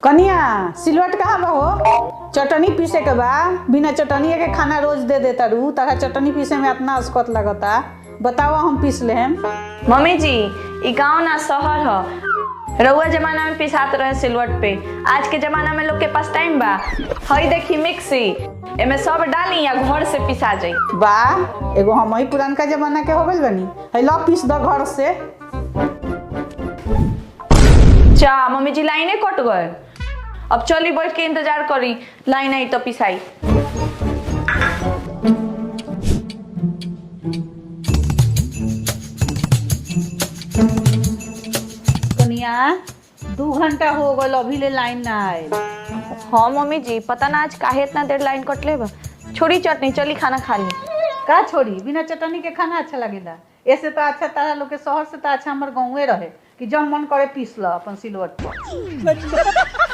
कनिया सिलवट कहाँ बा हो? चटनी पीसे के बा। बिना चटनी के खाना रोज दे देता रू। तारा चटनी पीसे में इतना अस्कत लगता। बताओ हम पीस ले हम। मम्मी जी ई गाँव ना शहर ह। रउआ जमाना में पिसात रहे सिलवट पे। आज के जमाना में लोग के पास टाइम बा। हई देखी मिक्सी, एमे सब डाली या घर से पिसा जाई। बा एगो हम ही पुरानका जमाना के हो गइल बनी। है लो पीस द घर से। जा मम्मी जी लाइने कट गए। अब चली बैठ के इंतजार करी, लाइन आई तो पिसाई। कनिया 2 घंटा हो गल अभी ले लाइन ना आए। हाँ मम्मी जी पता ना आज काहे इतना देर लाइन कटले बा। छोड़ी चटनी, चली खाना खा ली। का छोड़ी? बिना चटनी के खाना अच्छा लगेला। ऐसे तो अच्छा तारा लोग के शहर से तो अच्छा हमारे गाँवे रहे कि जब मन करे पीस लो अपन सिलवट पर।